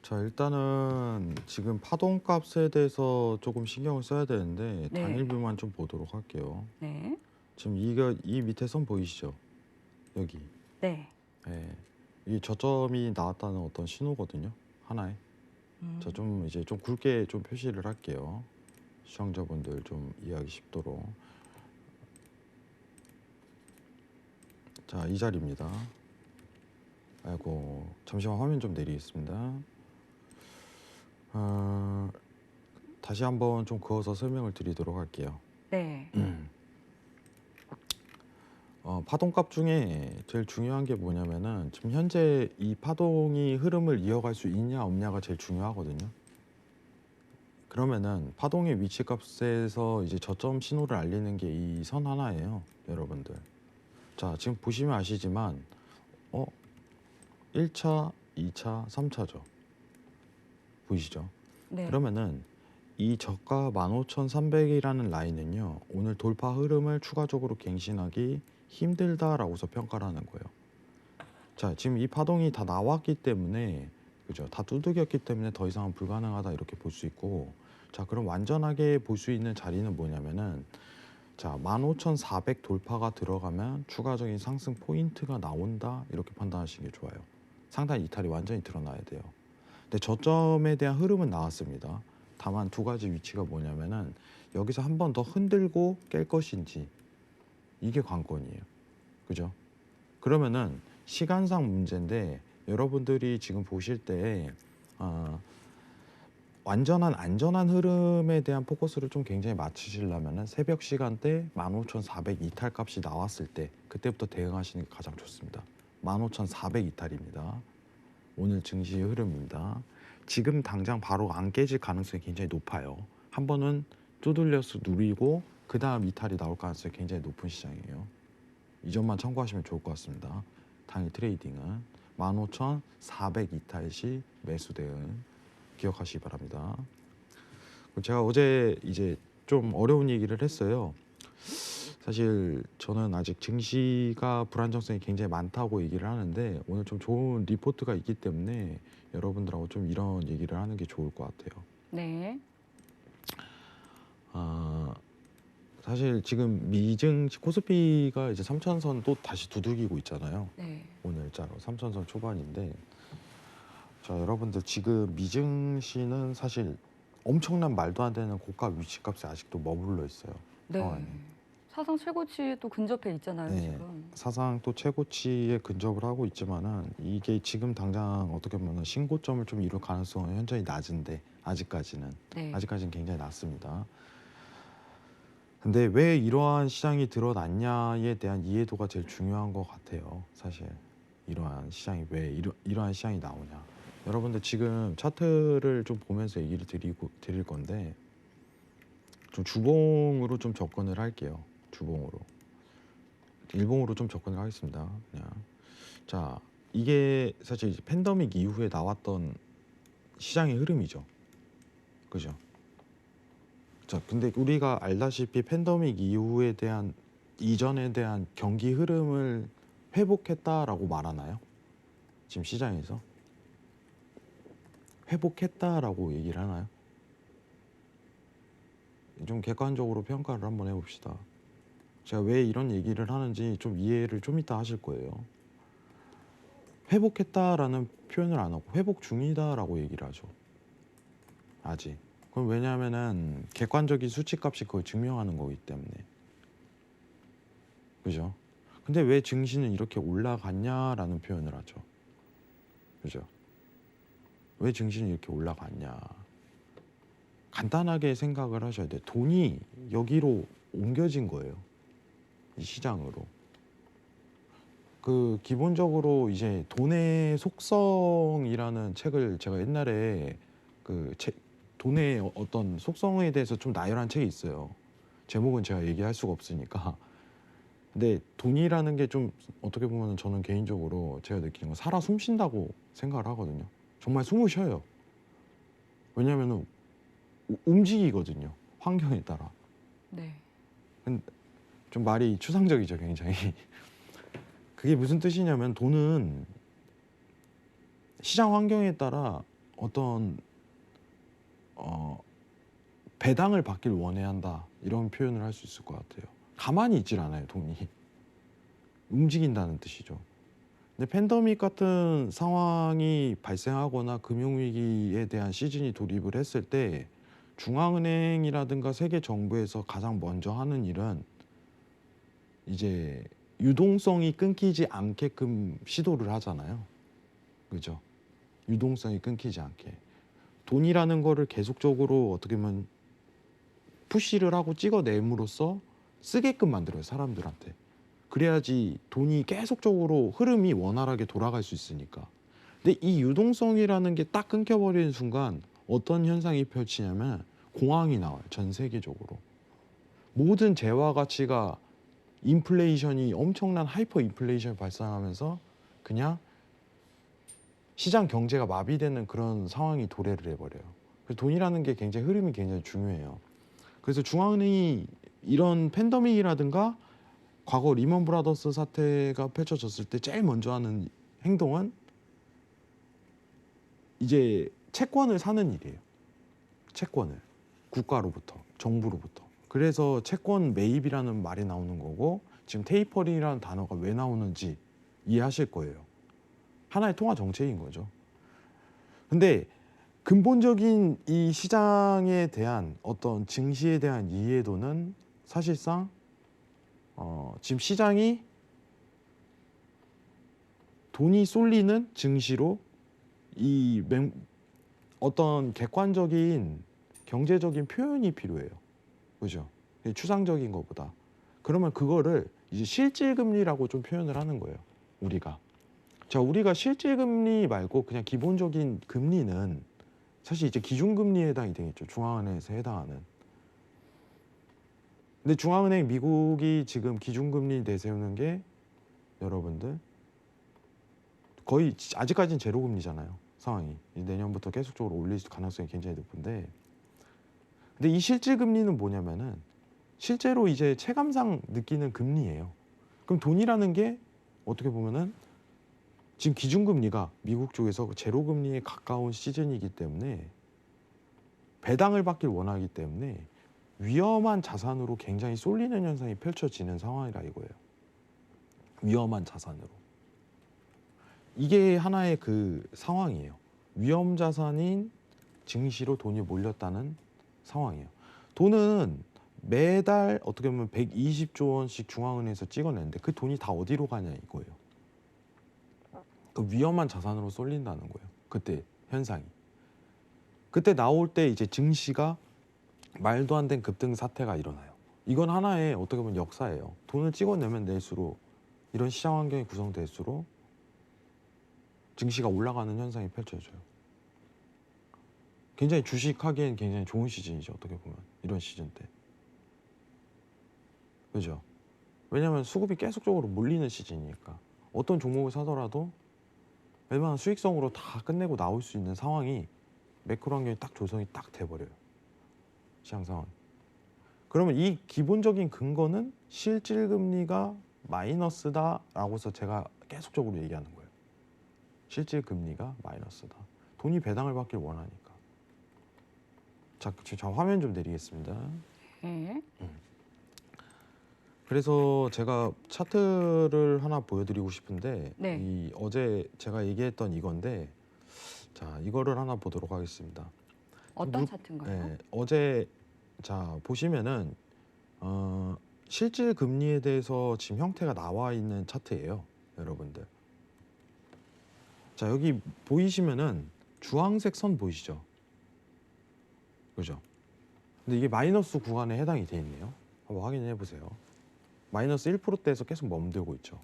자, 일단은 지금 파동값에 대해서 조금 신경을 써야 되는데 네. 단일뷰만 좀 보도록 할게요. 네. 지금 이 밑에 선 보이시죠? 여기. 네. 예. 이 저점이 나왔다는 어떤 신호거든요. 하나의. 자, 음. 좀 이제 좀 굵게 좀 표시를 할게요. 시청자분들 좀 이해하기 쉽도록. 자, 이 자리입니다. 아이고, 잠시만 화면 좀 내리겠습니다. 어, 다시 한번 좀 그어서 설명을 드리도록 할게요. 네. 파동값 중에 제일 중요한 게 뭐냐면은 지금 현재 이 파동이 흐름을 이어갈 수 있냐 없냐가 제일 중요하거든요. 그러면은 파동의 위치값에서 이제 저점 신호를 알리는 게 이 선 하나예요, 여러분들. 자, 지금 보시면 아시지만 1차, 2차, 3차죠. 보이시죠? 네. 그러면은 이 저가 15,300이라는 라인은요, 오늘 돌파 흐름을 추가적으로 갱신하기 힘들다라고서 평가를 하는 거예요. 자, 지금 이 파동이 다 나왔기 때문에, 그죠? 다 두들겼기 때문에 더 이상은 불가능하다 이렇게 볼 수 있고, 자, 그럼 완전하게 볼 수 있는 자리는 뭐냐면은, 자, 15,400 돌파가 들어가면 추가적인 상승 포인트가 나온다 이렇게 판단하시는 게 좋아요. 상단 이탈이 완전히 드러나야 돼요. 근데 저점에 대한 흐름은 나왔습니다. 다만 두 가지 위치가 뭐냐면은 여기서 한 번 더 흔들고 깰 것인지, 이게 관건이에요. 그죠? 그러면은 시간상 문제인데, 여러분들이 지금 보실 때 완전한 안전한 흐름에 대한 포커스를 좀 굉장히 맞추시려면은 새벽 시간대 15,400 이탈 값이 나왔을 때 그때부터 대응하시는 게 가장 좋습니다. 15,400 이탈입니다. 오늘 증시의 흐름입니다. 지금 당장 바로 안 깨질 가능성이 굉장히 높아요. 한 번은 두들려서 누리고 그 다음 이탈이 나올 가능성이 굉장히 높은 시장이에요. 이 점만 참고하시면 좋을 것 같습니다. 당일 트레이딩은 15,400 이탈 시 매수 대응 기억하시기 바랍니다. 제가 어제 이제 좀 어려운 얘기를 했어요. 사실 저는 아직 증시가 불안정성이 굉장히 많다고 얘기를 하는데, 오늘 좀 좋은 리포트가 있기 때문에 여러분들하고 좀 이런 얘기를 하는 게 좋을 것 같아요. 네. 아, 사실 지금 미증시 코스피가 이제 3천선 또 다시 두들기고 있잖아요. 네. 오늘자로 3천선 초반인데, 자, 여러분들 지금 미증시는 사실 엄청난 말도 안 되는 고가 위치값에 아직도 머물러 있어요. 상황이. 네. 사상 최고치에 또 근접해 있잖아요, 네, 지금. 사상 또 최고치에 근접을 하고 있지만은 이게 지금 당장 어떻게 보면 신고점을 좀 이룰 가능성은 현저히 낮은데, 네. 아직까지는 굉장히 낮습니다. 근데 왜 이러한 시장이 드러났냐에 대한 이해도가 제일 중요한 것 같아요. 사실 이러한 시장이 왜 이러한 시장이 나오냐. 여러분들 지금 차트를 좀 보면서 얘기를 드릴 건데, 좀 주봉으로 좀 접근을 할게요. 주봉으로. 일봉으로 좀 접근을 하겠습니다. 그냥. 자, 이게 사실 이제 팬데믹 이후에 나왔던 시장의 흐름이죠. 그죠? 자, 근데 우리가 알다시피 팬데믹 이후에 대한 이전에 대한 경기 흐름을 회복했다라고 말하나요? 지금 시장에서 회복했다라고 얘기를 하나요? 좀 객관적으로 평가를 한번 해봅시다. 제가 왜 이런 얘기를 하는지 좀 이해를 좀 이따 하실 거예요. 회복했다라는 표현을 안 하고 회복 중이다라고 얘기를 하죠. 아직. 그럼 왜냐하면은 객관적인 수치값이 그걸 증명하는 거기 때문에. 그죠? 근데 왜 증시는 이렇게 올라갔냐라는 표현을 하죠. 그죠? 왜 증시는 이렇게 올라갔냐? 간단하게 생각을 하셔야 돼요. 돈이 여기로 옮겨진 거예요. 이 시장으로. 그 기본적으로 이제 돈의 속성이라는 책을 제가 옛날에 그 돈의 어떤 속성에 대해서 좀 나열한 책이 있어요. 제목은 제가 얘기할 수가 없으니까. 근데 돈이라는 게 좀 어떻게 보면 저는 개인적으로 제가 느끼는 건 살아 숨쉰다고 생각을 하거든요. 정말 숨을 쉬어요. 왜냐하면 움직이거든요. 환경에 따라. 네. 좀 말이 추상적이죠, 굉장히. 그게 무슨 뜻이냐면 돈은 시장 환경에 따라 어떤 배당을 받길 원해야 한다 이런 표현을 할 수 있을 것 같아요. 가만히 있질 않아요. 돈이 움직인다는 뜻이죠. 근데 팬데믹 같은 상황이 발생하거나 금융위기에 대한 시즌이 돌입을 했을 때 중앙은행이라든가 세계 정부에서 가장 먼저 하는 일은 이제 유동성이 끊기지 않게끔 시도를 하잖아요. 그죠? 유동성이 끊기지 않게. 돈이라는 거를 계속적으로 어떻게 보면 푸시를 하고 찍어냄으로써 쓰게끔 만들어요, 사람들한테. 그래야지 돈이 계속적으로 흐름이 원활하게 돌아갈 수 있으니까. 근데 이 유동성이라는 게 딱 끊겨버리는 순간 어떤 현상이 펼치냐면 공황이 나와요, 전 세계적으로. 모든 재화 가치가 인플레이션이 엄청난 하이퍼 인플레이션이 발생하면서 그냥 시장 경제가 마비되는 그런 상황이 도래를 해버려요. 그래서 돈이라는 게 굉장히 흐름이 굉장히 중요해요. 그래서 중앙은행이 이런 팬데믹이라든가 과거 리먼 브라더스 사태가 펼쳐졌을 때 제일 먼저 하는 행동은 이제 채권을 사는 일이에요. 채권을 국가로부터, 정부로부터. 그래서 채권 매입이라는 말이 나오는 거고 지금 테이퍼링이라는 단어가 왜 나오는지 이해하실 거예요. 하나의 통화 정책인 거죠. 근데 근본적인 이 시장에 대한 어떤 증시에 대한 이해도는 사실상 지금 시장이 돈이 쏠리는 증시로 어떤 객관적인 경제적인 표현이 필요해요. 그죠? 추상적인 것보다. 그러면 그거를 이제 실질금리라고 좀 표현을 하는 거예요. 우리가. 자, 우리가 실질금리 말고 그냥 기본적인 금리는 사실 이제 기준금리에 해당이 되겠죠. 중앙은행에서 해당하는. 근데 중앙은행 미국이 지금 기준금리 내세우는 게 여러분들 거의 아직까지는 제로금리잖아요. 상황이. 내년부터 계속적으로 올릴 가능성이 굉장히 높은데 근데 이 실질금리는 뭐냐면은 실제로 이제 체감상 느끼는 금리예요. 그럼 돈이라는 게 어떻게 보면은 지금 기준금리가 미국 쪽에서 제로금리에 가까운 시즌이기 때문에 배당을 받길 원하기 때문에 위험한 자산으로 굉장히 쏠리는 현상이 펼쳐지는 상황이라 이거예요. 위험한 자산으로. 이게 하나의 그 상황이에요. 위험 자산인 증시로 돈이 몰렸다는 상황이에요. 돈은 매달 어떻게 보면 120조 원씩 중앙은행에서 찍어내는데 그 돈이 다 어디로 가냐 이거예요. 그 위험한 자산으로 쏠린다는 거예요. 그때 현상이. 그때 나올 때 이제 증시가 말도 안 된 급등 사태가 일어나요. 이건 하나의 어떻게 보면 역사예요. 돈을 찍어내면 낼수록 이런 시장 환경이 구성될수록 증시가 올라가는 현상이 펼쳐져요. 굉장히 주식하기엔 굉장히 좋은 시즌이죠. 어떻게 보면 이런 시즌 때. 그죠? 왜냐하면 수급이 계속적으로 몰리는 시즌이니까 어떤 종목을 사더라도 웬만한 수익성으로 다 끝내고 나올 수 있는 상황이 매크로 환경이 딱 조성이 딱 돼버려요. 시장 상황. 그러면 이 기본적인 근거는 실질금리가 마이너스다라고서 제가 계속적으로 얘기하는 거예요. 실질금리가 마이너스다. 돈이 배당을 받길 원하니까. 자, 화면 좀 내리겠습니다. 네. 그래서 제가 차트를 하나 보여드리고 싶은데 네. 이 어제 제가 얘기했던 이건데 자 이거를 하나 보도록 하겠습니다. 어떤 차트인가요? 네, 어제 자 보시면은 실질 금리에 대해서 지금 형태가 나와 있는 차트예요, 여러분들. 자 여기 보이시면은 주황색 선 보이시죠? 그죠? 근데 이게 마이너스 구간에 해당이 돼 있네요. 한번 확인해 보세요. 마이너스 1%대에서 계속 멈들고 있죠.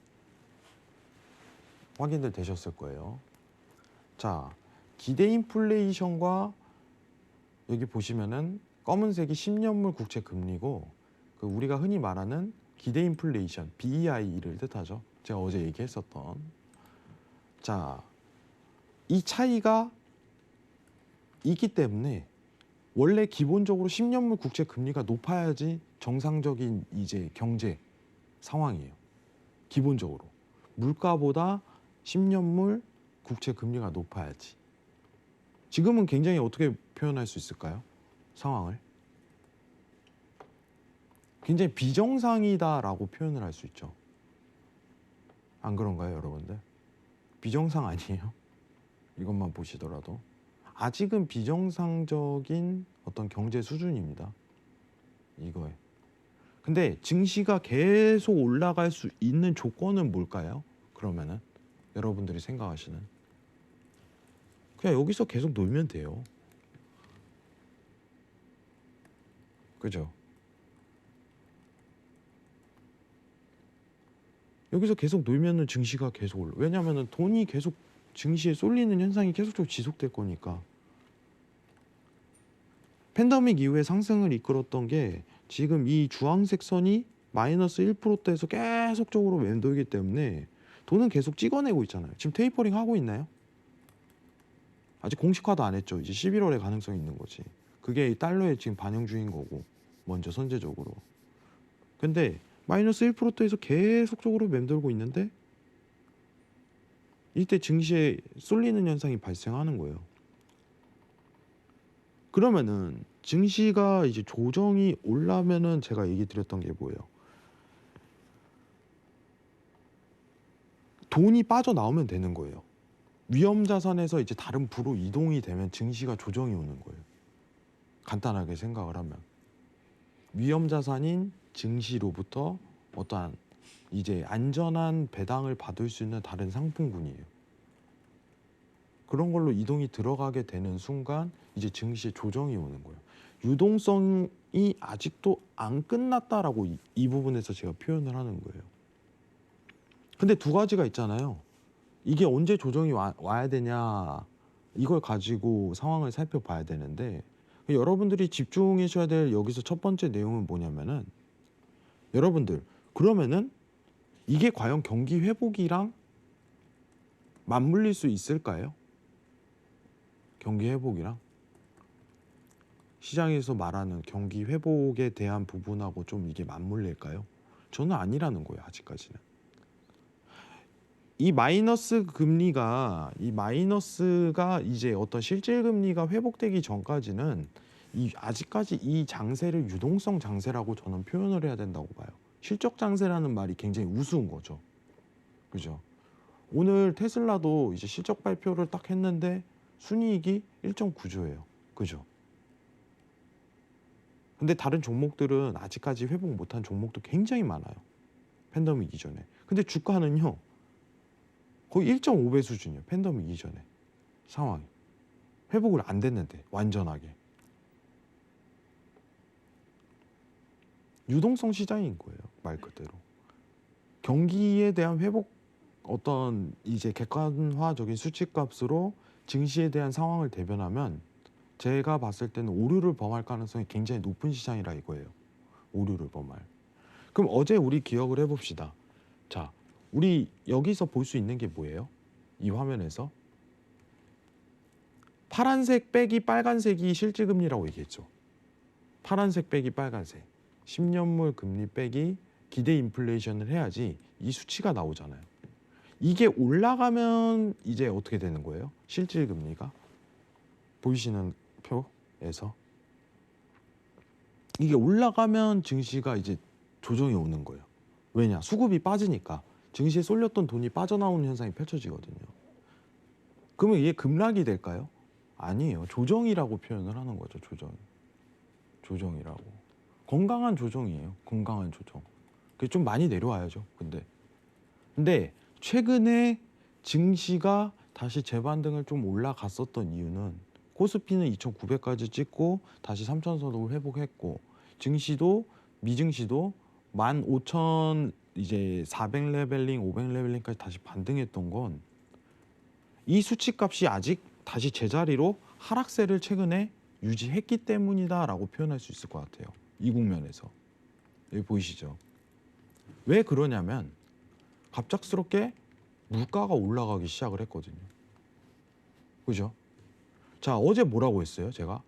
확인들 되셨을 거예요. 자, 기대 인플레이션과 여기 보시면은 검은색이 10년물 국채 금리고 그 우리가 흔히 말하는 기대 인플레이션 BEI를 뜻하죠. 제가 어제 얘기했었던. 자, 이 차이가 있기 때문에 원래 기본적으로 10년물 국채 금리가 높아야지 정상적인 이제 경제 상황이에요. 기본적으로 물가보다 10년물 국채 금리가 높아야지. 지금은 굉장히 어떻게 표현할 수 있을까요? 상황을 굉장히 비정상이다라고 표현을 할 수 있죠. 안 그런가요, 여러분들? 비정상 아니에요? 이것만 보시더라도 아직은 비정상적인 어떤 경제 수준입니다. 이거에. 근데 증시가 계속 올라갈 수 있는 조건은 뭘까요? 그러면은 여러분들이 생각하시는 그냥 여기서 계속 놀면 돼요. 그죠? 여기서 계속 놀면은 증시가 계속 올라. 왜냐면은 돈이 계속 증시에 쏠리는 현상이 계속적으로 지속될 거니까. 팬데믹 이후에 상승을 이끌었던 게 지금 이 주황색 선이 마이너스 1%대에서 계속적으로 맴돌기 때문에 돈은 계속 찍어내고 있잖아요. 지금 테이퍼링 하고 있나요? 아직 공식화도 안 했죠. 이제 11월에 가능성이 있는 거지. 그게 이 달러에 지금 반영 중인 거고 먼저 선제적으로. 근데 마이너스 1%대에서 계속적으로 맴돌고 있는데 이때 증시에 쏠리는 현상이 발생하는 거예요. 그러면은 증시가 이제 조정이 올라면은 제가 얘기 드렸던 게 뭐예요? 돈이 빠져나오면 되는 거예요. 위험 자산에서 이제 다른 부로 이동이 되면 증시가 조정이 오는 거예요. 간단하게 생각을 하면 위험 자산인 증시로부터 어떠한 이제 안전한 배당을 받을 수 있는 다른 상품군이에요. 그런 걸로 이동이 들어가게 되는 순간 이제 증시에 조정이 오는 거예요. 유동성이 아직도 안 끝났다라고 이 부분에서 제가 표현을 하는 거예요. 근데 두 가지가 있잖아요. 이게 언제 조정이 와야 되냐 이걸 가지고 상황을 살펴봐야 되는데 여러분들이 집중하셔야 될 여기서 첫 번째 내용은 뭐냐면은 여러분들 그러면은 이게 과연 경기 회복이랑 맞물릴 수 있을까요? 경기 회복이랑 시장에서 말하는 경기 회복에 대한 부분하고 좀 이게 맞물릴까요? 저는 아니라는 거예요. 아직까지는. 이 마이너스가 이제 어떤 실질 금리가 회복되기 전까지는 아직까지 이 장세를 유동성 장세라고 저는 표현을 해야 된다고 봐요. 실적 장세라는 말이 굉장히 우스운 거죠. 그죠? 오늘 테슬라도 이제 실적 발표를 딱 했는데 순이익이 1.9조예요. 그죠? 근데 다른 종목들은 아직까지 회복 못한 종목도 굉장히 많아요. 팬데믹 이전에. 근데 주가는요. 거의 1.5배 수준이에요. 팬데믹 이전에. 상황이. 회복을 안 됐는데 완전하게. 유동성 시장인 거예요. 말 그대로. 경기에 대한 회복 어떤 이제 객관화적인 수치값으로 증시에 대한 상황을 대변하면 제가 봤을 때는 오류를 범할 가능성이 굉장히 높은 시장이라 이거예요. 오류를 범할. 그럼 어제 우리 기억을 해봅시다. 자, 우리 여기서 볼 수 있는 게 뭐예요? 이 화면에서 파란색 빼기 빨간색이 실질금리라고 얘기했죠. 파란색 빼기 빨간색. 10년물 금리 빼기 기대 인플레이션을 해야지 이 수치가 나오잖아요. 이게 올라가면 이제 어떻게 되는 거예요? 실질금리가 보이시는 표에서 이게 올라가면 증시가 이제 조정이 오는 거예요. 왜냐? 수급이 빠지니까 증시에 쏠렸던 돈이 빠져나오는 현상이 펼쳐지거든요. 그러면 이게 급락이 될까요? 아니에요. 조정이라고 표현을 하는 거죠. 조정이라고. 건강한 조정이에요. 건강한 조정. 그게 좀 많이 내려와야죠. 근데 최근에 증시가 다시 재반등을 좀 올라갔었던 이유는 코스피는 2,900까지 찍고 다시 3,000선을 회복했고 증시도 미증시도 15,000 이제 400 레벨링, 500 레벨링까지 다시 반등했던 건 이 수치값이 아직 다시 제자리로 하락세를 최근에 유지했기 때문이다라고 표현할 수 있을 것 같아요. 이 국면에서. 여기 보이시죠? 왜 그러냐면 갑작스럽게 물가가 올라가기 시작을 했거든요. 그죠? 자, 어제 뭐라고 했어요? 제가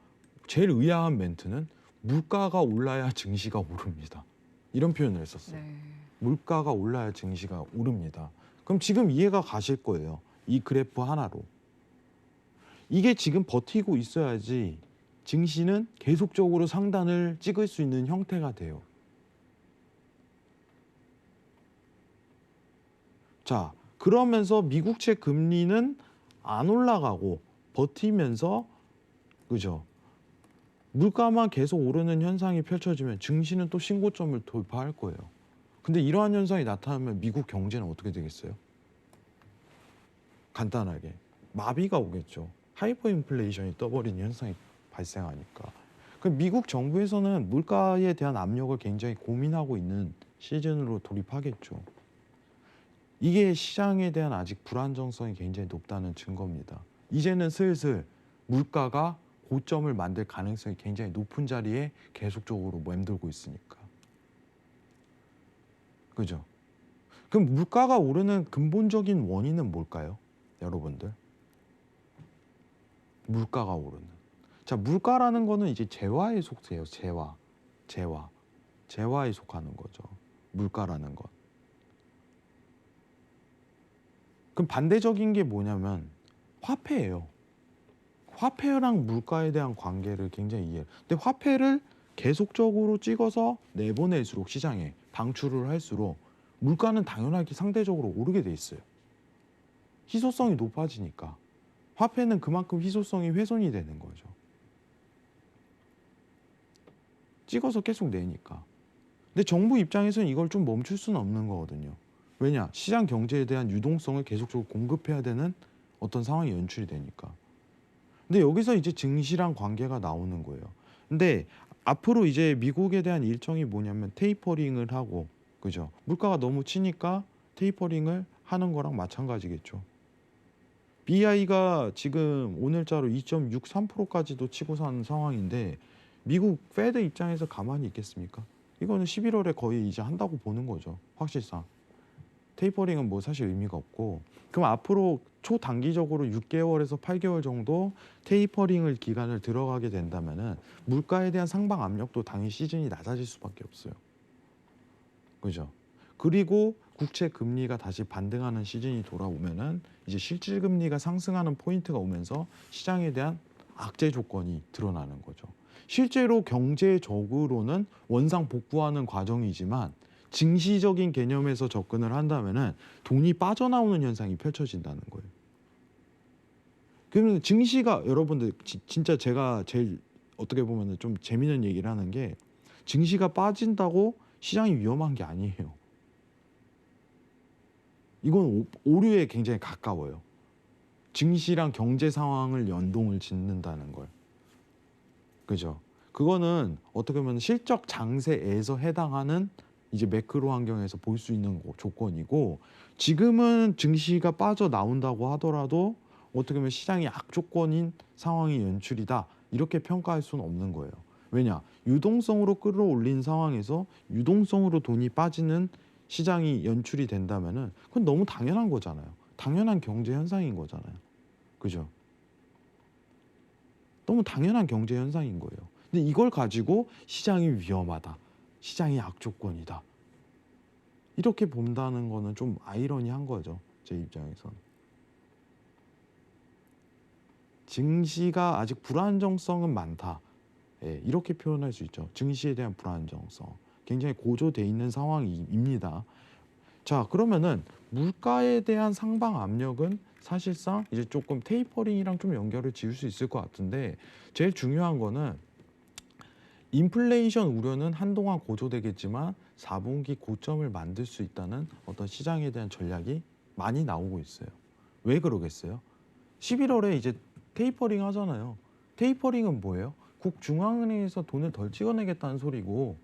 제일 의아한 멘트는 물가가 올라야 증시가 오릅니다. 이런 표현을 했었어요. 네. 물가가 올라야 증시가 오릅니다. 그럼 지금 이해가 가실 거예요. 이 그래프 하나로. 이게 지금 버티고 있어야지 증시는 계속적으로 상단을 찍을 수 있는 형태가 돼요. 자, 그러면서 미국채 금리는 안 올라가고 버티면서, 그죠? 물가만 계속 오르는 현상이 펼쳐지면 증시는 또 신고점을 돌파할 거예요. 근데 이러한 현상이 나타나면 미국 경제는 어떻게 되겠어요? 간단하게 마비가 오겠죠. 하이퍼 인플레이션이 떠버린 현상이 발생하니까. 그럼 미국 정부에서는 물가에 대한 압력을 굉장히 고민하고 있는 시즌으로 돌입하겠죠. 이게 시장에 대한 아직 불안정성이 굉장히 높다는 증거입니다. 이제는 슬슬 물가가 고점을 만들 가능성이 굉장히 높은 자리에 계속적으로 맴돌고 있으니까. 그죠? 그럼 물가가 오르는 근본적인 원인은 뭘까요? 여러분들. 물가가 오르는. 자, 물가라는 거는 이제 재화에 속해요. 재화에 속하는 거죠. 물가라는 것. 그럼 반대적인 게 뭐냐면 화폐예요. 화폐랑 물가에 대한 관계를 굉장히 이해해요. 근데 화폐를 계속적으로 찍어서 내보낼수록 시장에 방출을 할수록 물가는 당연하게 상대적으로 오르게 돼 있어요. 희소성이 높아지니까. 화폐는 그만큼 희소성이 훼손이 되는 거죠. 찍어서 계속 내니까. 근데 정부 입장에서는 이걸 좀 멈출 수는 없는 거거든요. 왜냐? 시장 경제에 대한 유동성을 계속적으로 공급해야 되는 어떤 상황이 연출이 되니까. 근데 여기서 이제 증시랑 관계가 나오는 거예요. 근데 앞으로 이제 미국에 대한 일정이 뭐냐면 테이퍼링을 하고, 그죠? 물가가 너무 치니까 테이퍼링을 하는 거랑 마찬가지겠죠. BI가 지금 오늘자로 2.63%까지도 치고 산 상황인데 미국 페드 입장에서 가만히 있겠습니까? 이거는 11월에 거의 이제 한다고 보는 거죠. 확실상. 테이퍼링은 뭐 사실 의미가 없고, 그럼 앞으로 초단기적으로 6개월에서 8개월 정도 테이퍼링을 기간을 들어가게 된다면은 물가에 대한 상방 압력도 당연히 시즌이 낮아질 수밖에 없어요. 그죠? 그리고 국채 금리가 다시 반등하는 시즌이 돌아오면은 이제 실질 금리가 상승하는 포인트가 오면서 시장에 대한 악재 조건이 드러나는 거죠. 실제로 경제적으로는 원상 복구하는 과정이지만 증시적인 개념에서 접근을 한다면은 돈이 빠져나오는 현상이 펼쳐진다는 거예요. 그러면 증시가 여러분들 진짜 제가 제일 어떻게 보면은 좀 재미있는 얘기를 하는 게 증시가 빠진다고 시장이 위험한 게 아니에요. 이건 오류에 굉장히 가까워요. 증시랑 경제 상황을 연동을 짓는다는 걸. 그죠? 그거는 어떻게 보면 실적 장세에서 해당하는 이제 매크로 환경에서 볼 수 있는 조건이고, 지금은 증시가 빠져나온다고 하더라도 어떻게 보면 시장이 악조건인 상황이 연출이다, 이렇게 평가할 수는 없는 거예요. 왜냐? 유동성으로 끌어올린 상황에서 유동성으로 돈이 빠지는 시장이 연출이 된다면은 그건 너무 당연한 거잖아요. 당연한 경제 현상인 거잖아요. 그죠? 너무 당연한 경제 현상인 거예요. 근데 이걸 가지고 시장이 위험하다, 시장이 악조건이다, 이렇게 본다는 거는 좀 아이러니한 거죠. 제 입장에선. 증시가 아직 불안정성은 많다. 예, 이렇게 표현할 수 있죠. 증시에 대한 불안정성. 굉장히 고조돼 있는 상황입니다. 자, 그러면은 물가에 대한 상방 압력은 사실상 이제 조금 테이퍼링이랑 좀 연결을 지을 수 있을 것 같은데, 제일 중요한 거는 인플레이션 우려는 한동안 고조되겠지만 4분기 고점을 만들 수 있다는 어떤 시장에 대한 전략이 많이 나오고 있어요. 왜 그러겠어요? 11월에 이제 테이퍼링 하잖아요. 테이퍼링은 뭐예요? 국중앙은행에서 돈을 덜 찍어내겠다는 소리고,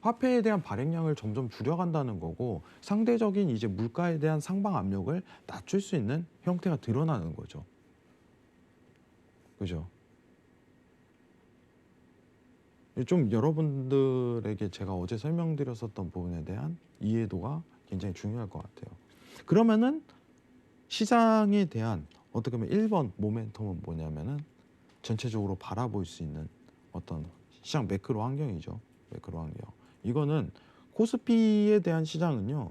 화폐에 대한 발행량을 점점 줄여간다는 거고, 상대적인 이제 물가에 대한 상방 압력을 낮출 수 있는 형태가 드러나는 거죠. 그죠? 좀 여러분들에게 제가 어제 설명드렸었던 부분에 대한 이해도가 굉장히 중요할 것 같아요. 그러면은 시장에 대한 어떻게 보면 1번 모멘텀은 뭐냐면은 전체적으로 바라볼 수 있는 어떤 시장 매크로 환경이죠. 매크로 환경. 이거는 코스피에 대한 시장은요,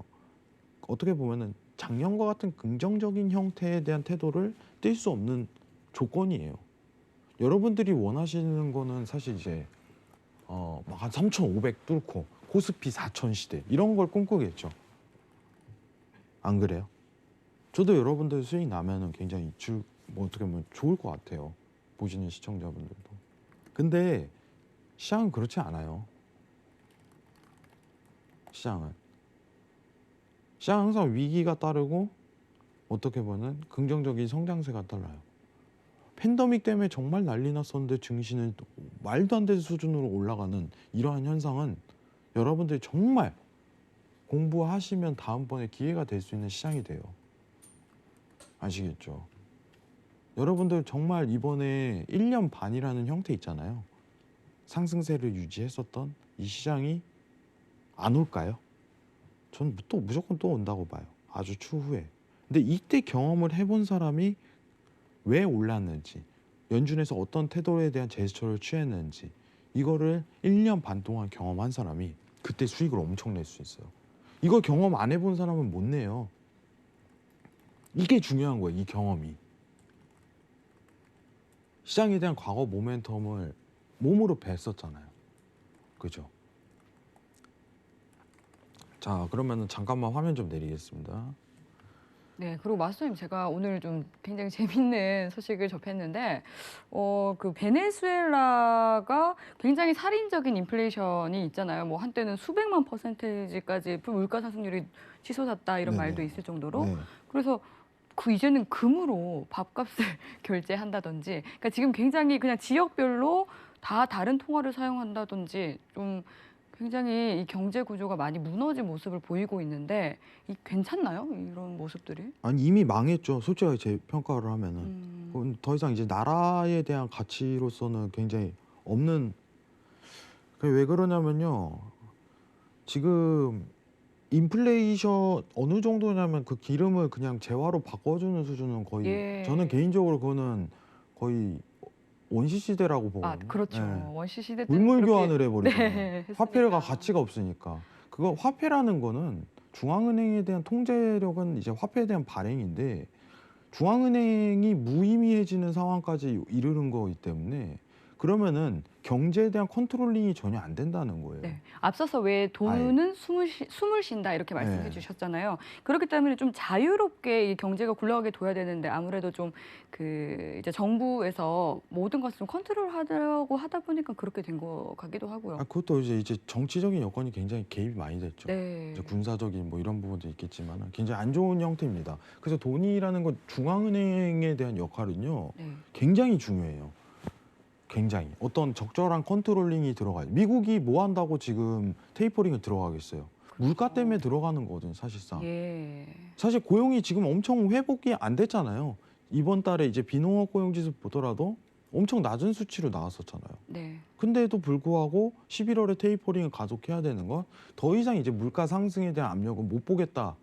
어떻게 보면은 작년과 같은 긍정적인 형태에 대한 태도를 띨 수 없는 조건이에요. 여러분들이 원하시는 거는 사실 이제 막 한 3,500 뚫고 코스피 4,000 시대 이런 걸 꿈꾸겠죠. 안 그래요? 저도 여러분들 수익 나면은 굉장히 뭐 어떻게 보면 좋을 것 같아요. 보시는 시청자분들도. 근데 시장은 그렇지 않아요. 시장은 항상 위기가 따르고 어떻게 보면 긍정적인 성장세가 따라요. 팬데믹 때문에 정말 난리 났었는데 증시는 말도 안 되는 수준으로 올라가는 이러한 현상은 여러분들이 정말 공부하시면 다음번에 기회가 될 수 있는 시장이 돼요. 아시겠죠? 여러분들 정말 이번에 1년 반이라는 형태 있잖아요. 상승세를 유지했었던 이 시장이 안 올까요? 전 또 무조건 또 온다고 봐요. 아주 추후에. 근데 이때 경험을 해본 사람이 왜 올랐는지, 연준에서 어떤 태도에 대한 제스처를 취했는지 이거를 1년 반 동안 경험한 사람이 그때 수익을 엄청 낼 수 있어요. 이거 경험 안 해본 사람은 못 내요. 이게 중요한 거예요. 이 경험이. 시장에 대한 과거 모멘텀을 몸으로 뵀었잖아요. 그죠? 자, 그러면은 잠깐만 화면 좀 내리겠습니다. 네, 그리고 마스터님 제가 오늘 좀 굉장히 재밌는 소식을 접했는데 그 베네수엘라가 굉장히 살인적인 인플레이션이 있잖아요. 뭐 한때는 수백만 퍼센테이지까지 물가 상승률이 치솟았다 이런 네네. 말도 있을 정도로. 네. 그래서 그 이제는 금으로 밥값을 결제한다든지, 그러니까 지금 굉장히 그냥 지역별로 다 다른 통화를 사용한다든지 좀 굉장히 이 경제 구조가 많이 무너진 모습을 보이고 있는데 괜찮나요? 이런 모습들이? 아니 이미 망했죠. 솔직하게 제 평가를 하면은. 음, 그건 더 이상 이제 나라에 대한 가치로서는 굉장히 없는. 왜 그러냐면요. 지금 인플레이션 어느 정도냐면 그 기름을 그냥 재화로 바꿔주는 수준은 거의 예. 저는 개인적으로 그거는 거의 원시 시대라고 아, 보거든요. 그렇죠. 예. 원시 시대 때는 물물 그렇게 교환을 해버리잖아요. 네, 화폐가 했으니까. 가치가 없으니까. 그거 화폐라는 거는 중앙은행에 대한 통제력은 이제 화폐에 대한 발행인데 중앙은행이 무의미해지는 상황까지 이르는 거기 때문에 그러면은 경제에 대한 컨트롤링이 전혀 안 된다는 거예요. 네. 앞서서 왜 돈은 숨을 쉰다 이렇게 말씀해 네. 주셨잖아요. 그렇기 때문에 좀 자유롭게 이 경제가 굴러가게 둬야 되는데 아무래도 좀 그 이제 정부에서 모든 것을 좀 컨트롤하려고 하다 보니까 그렇게 된 것 같기도 하고요. 그것도 이제 정치적인 여건이 굉장히 개입이 많이 됐죠. 네. 이제 군사적인 뭐 이런 부분도 있겠지만 굉장히 안 좋은 형태입니다. 그래서 돈이라는 건 중앙은행에 대한 역할은요 네. 굉장히 중요해요. 굉장히 어떤 적절한 컨트롤링이 들어가요. 미국이 뭐 한다고 지금 테이퍼링을 들어가겠어요. 물가 때문에 들어가는 거거든요, 사실상. 예. 사실 고용이 지금 엄청 회복이 안 됐잖아요. 이번 달에 이제 비농업 고용 지수 보더라도 엄청 낮은 수치로 나왔었잖아요. 네. 근데도 불구하고 11월에 테이퍼링을 가속해야 되는 건 더 이상 이제 물가 상승에 대한 압력은 못 보겠다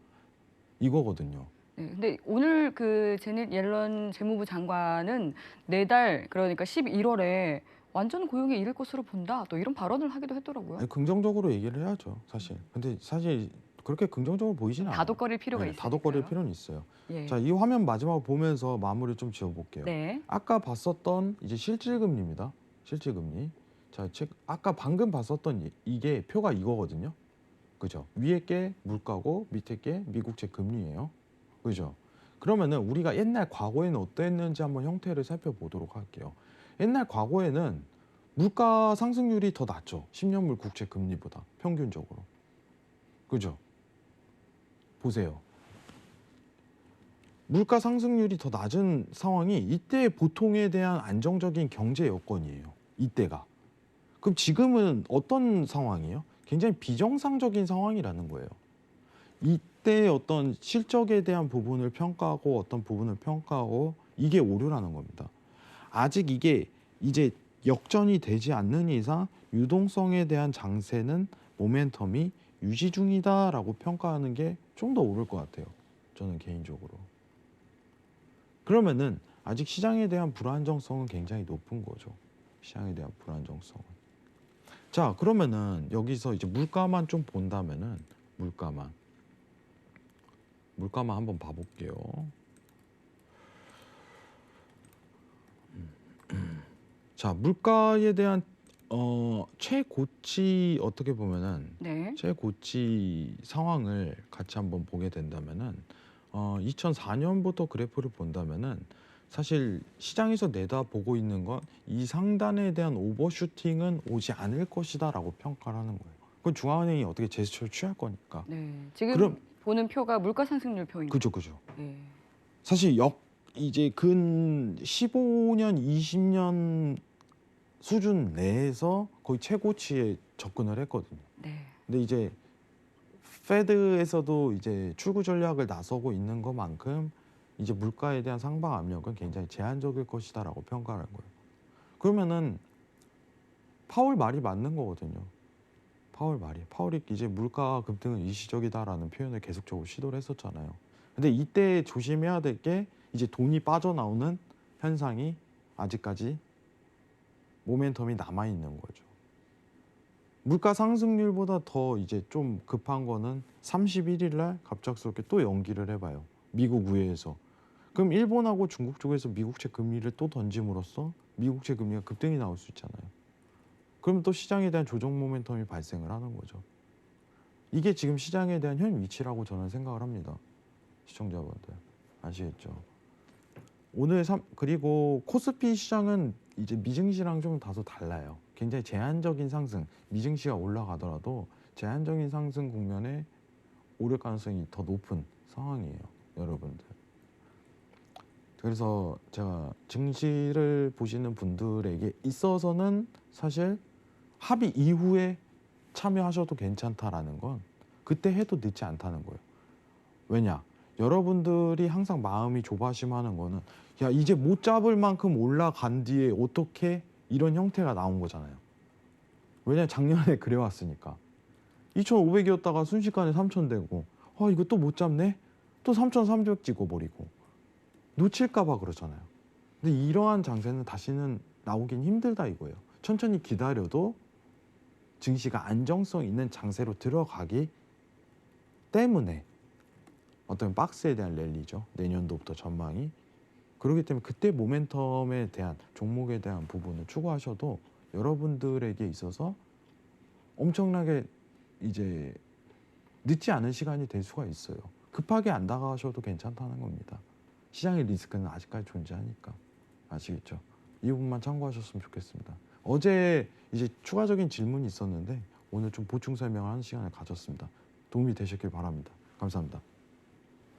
이거거든요. 네, 근데 오늘 그 제넷 옐런 재무부 장관은 내달 그러니까 11월에 완전 고용에 이를 것으로 본다. 또 이런 발언을 하기도 했더라고요. 아니, 긍정적으로 얘기를 해야죠, 사실. 근데 사실 그렇게 긍정적으로 보이지는 않아요. 다독거릴 필요가 네, 있으니까요. 다독거릴 필요는 있어요. 예. 자, 이 화면 마지막으로 보면서 마무리 좀 지어볼게요. 네. 아까 봤었던 이제 실질금리입니다. 실질금리. 자, 아까 방금 봤었던 이게 표가 이거거든요. 그죠? 위에 게 물가고 밑에 게 미국채 금리예요. 그죠? 그러면은 우리가 옛날 과거에는 어땠는지 한번 형태를 살펴보도록 할게요. 옛날 과거에는 물가 상승률이 더 낮죠. 10년물 국채 금리보다 평균적으로. 그죠? 보세요. 물가 상승률이 더 낮은 상황이 이때 보통에 대한 안정적인 경제 여건이에요. 이때가. 그럼 지금은 어떤 상황이에요? 굉장히 비정상적인 상황이라는 거예요. 이때 어떤 실적에 대한 부분을 평가하고 어떤 부분을 평가하고 이게 오류라는 겁니다. 아직 이게 이제 역전이 되지 않는 이상 유동성에 대한 장세는 모멘텀이 유지 중이다라고 평가하는 게 좀 더 옳을 것 같아요. 저는 개인적으로. 그러면은 아직 시장에 대한 불안정성은 굉장히 높은 거죠. 시장에 대한 불안정성은. 자, 그러면은 여기서 이제 물가만 좀 본다면은 물가만 한번 봐볼게요. 자, 물가에 대한 최고치 어떻게 보면은 네. 최고치 상황을 같이 한번 보게 된다면은 2004년부터 그래프를 본다면은 사실 시장에서 내다보고 있는 건 이 상단에 대한 오버슈팅은 오지 않을 것이다라고 평가를 하는 거예요. 그건 중앙은행이 어떻게 제스처를 취할 거니까. 네. 지금 그럼 보는 표가 물가 상승률 표입니다. 그죠, 그죠. 네. 사실 이제 근 15년, 20년 수준 내에서 거의 최고치에 접근을 했거든요. 네. 근데 이제 페드에서도 이제 출구 전략을 나서고 있는 것만큼 이제 물가에 대한 상방 압력은 굉장히 제한적일 것이다라고 평가하는 거예요. 그러면은 파월 말이 맞는 거거든요. 파월이 이제 물가 급등은 일시적이다라는 표현을 계속적으로 시도를 했었잖아요. 근데 이때 조심해야 될 게 이제 돈이 빠져나오는 현상이 아직까지 모멘텀이 남아 있는 거죠. 물가 상승률보다 더 이제 좀 급한 거는 31일 날 갑작스럽게 또 연기를 해봐요. 미국 의회에서. 그럼 일본하고 중국 쪽에서 미국채 금리를 또 던짐으로써 미국채 금리가 급등이 나올 수 있잖아요. 그럼 또 시장에 대한 조정 모멘텀이 발생을 하는 거죠. 이게 지금 시장에 대한 현 위치라고 저는 생각을 합니다. 시청자분들 아시겠죠? 그리고 코스피 시장은 이제 미증시랑 좀 다소 달라요. 굉장히 제한적인 상승, 미증시가 올라가더라도 제한적인 상승 국면에 오를 가능성이 더 높은 상황이에요, 여러분들. 그래서 제가 증시를 보시는 분들에게 있어서는 사실 합의 이후에 참여하셔도 괜찮다라는 건 그때 해도 늦지 않다는 거예요. 왜냐? 여러분들이 항상 마음이 조바심하는 거는 야 이제 못 잡을 만큼 올라간 뒤에 어떻게 이런 형태가 나온 거잖아요. 왜냐 작년에 그래왔으니까 2,500이었다가 순식간에 3,000 되고 이거 또 못 잡네? 또 3,300 찍어버리고 놓칠까 봐 그러잖아요. 근데 이러한 장세는 다시는 나오긴 힘들다 이거예요. 천천히 기다려도 증시가 안정성 있는 장세로 들어가기 때문에 어떤 박스에 대한 랠리죠. 내년도부터 전망이. 그렇기 때문에 그때 모멘텀에 대한 종목에 대한 부분을 추구하셔도 여러분들에게 있어서 엄청나게 이제 늦지 않은 시간이 될 수가 있어요. 급하게 안 다가가셔도 괜찮다는 겁니다. 시장의 리스크는 아직까지 존재하니까. 아시겠죠? 이 부분만 참고하셨으면 좋겠습니다. 어제 이제 추가적인 질문이 있었는데 오늘 좀 보충 설명하는 시간을 가졌습니다. 도움이 되셨길 바랍니다. 감사합니다.